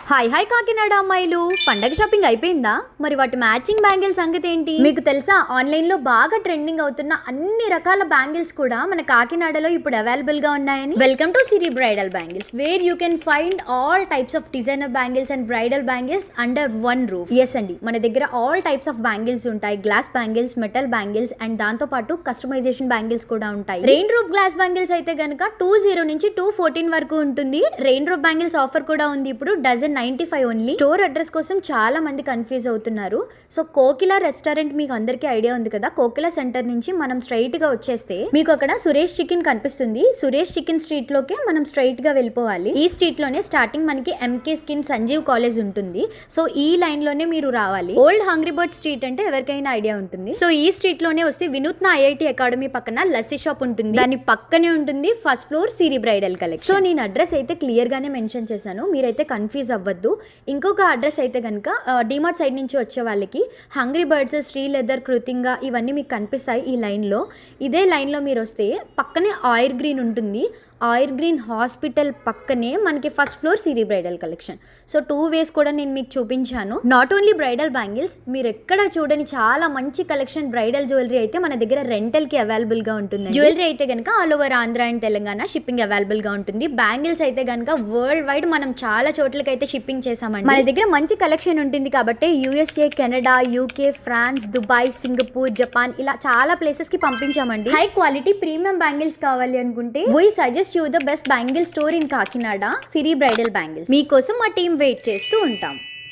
Hi hi Kakinada అమ్మాయిలు, పండగ shopping అయిపోయిందా? మరి వాటి మ్యాచింగ్ బ్యాంగిల్ సంగతి ఏంటి? మీకు తెలుసా, ఆన్లైన్ లో బాగా ట్రెండింగ్ అవుతున్న అన్ని రకాల బ్యాంగిల్స్ కూడా మన కాకినాడలో ఇప్పుడు అవైలబుల్ గా ఉన్నాయని. Welcome to Siri bridal bangles, where you can find all types of designer bangles and bridal bangles under one roof. Yes అండి, మన దగ్గర ఆల్ టైప్స్ ఆఫ్ బ్యాంగిల్స్ ఉంటాయి. Glass bangles, metal bangles and దాంతో పాటు కస్టమైజేషన్ బ్యాంగిల్స్ కూడా ఉంటాయి. Rain రూప్ glass bangles అయితే గనుక 20 నుంచి 214 వరకు ఉంటుంది. రెయిన్ రూప్ బ్యాంగిల్స్ ఆఫర్ కూడా ఉంది ఇప్పుడు, డజన్ 95 ఓన్లీ. స్టోర్ అడ్రస్ కోసం చాలా మంది కన్ఫ్యూజ్ అవుతున్నారు. సో కోకిలా రెస్టారెంట్ మీకు అందరికీ ఐడియా ఉంది కదా. కోకిలా సెంటర్ నుంచి మనం స్ట్రైట్ గా వచ్చేస్తే మీకు అక్కడ సురేష్ చికెన్ కనిపిస్తుంది. సురేష్ చికెన్ స్ట్రీట్ లోకే మనం స్ట్రైట్ గా వెళ్ళిపోవాలి. ఈ స్ట్రీట్ లోనే స్టార్టింగ్ మనకి ఎంకే స్కిన్ సంజీవ్ కాలేజ్ ఉంటుంది. సో ఈ లైన్ లోనే మీరు రావాలి. ఓల్డ్ హంగ్రీ బర్డ్ స్ట్రీట్ అంటే ఎవరికైనా ఐడియా ఉంటుంది. సో ఈ స్ట్రీట్ లోనే వస్తే వినూత్న ఐఐటి అకాడమీ పక్కన లస్సీ షాప్ ఉంటుంది. దాని పక్కనే ఉంటుంది ఫస్ట్ ఫ్లోర్ సిరి బ్రైడల్ కలెక్షన్. సో నేను అడ్రస్ అయితే క్లియర్ గానే మెన్షన్ చేశాను, మీరైతే కన్ఫ్యూజ్ అవ్వద్దు. ఇంకొక అడ్రస్ అయితే కనుక డిమార్ట్ సైడ్ నుంచి వచ్చే వాళ్ళకి హంగ్రీ బర్డ్స్, శ్రీ లెదర్, కృతింగా ఇవన్నీ మీకు కనిపిస్తాయి ఈ లైన్లో. ఇదే లైన్లో మీరు వస్తే పక్కనే ఆయిర్ గ్రీన్ ఉంటుంది. ఆయిర్ గ్రీన్ హాస్పిటల్ పక్కనే మనకి ఫస్ట్ ఫ్లోర్ సిరి బ్రైడల్ కలెక్షన్. సో 2 వేస్ కూడా నేను మీకు చూపించాను. నాట్ ఓన్లీ బ్రైడల్ బ్యాంగిల్స్, మీరు ఎక్కడ చూడని చాలా మంచి కలెక్షన్ బ్రైడల్ జ్యువెలరీ అయితే మన దగ్గర రెంటల్కి అవైలబుల్గా ఉంటుంది. జ్యువెలరీ అయితే కనుక all over Andhra and Telangana shipping అవైలబుల్గా ఉంటుంది. బ్యాంగిల్స్ అయితే కనుక వరల్డ్ వైడ్ మనం చాలా చోట్లకి అయితే షిప్పింగ్ చేసామండి. మన దగ్గర మంచి కలెక్షన్ ఉంటుంది కాబట్టి USA, Canada, UK, France, Dubai, Singapore, Japan ఇలా చాలా ప్లేసెస్కి పంపించామండి. హై క్వాలిటీ ప్రీమియం బ్యాంగిల్స్ కావాలి అనుకుంటే we suggest you the best bangle store in Kakinada, Siri Bridal Bangles. మీకోసం మా టీం వెయిట్ చేస్తూ ఉంటాం.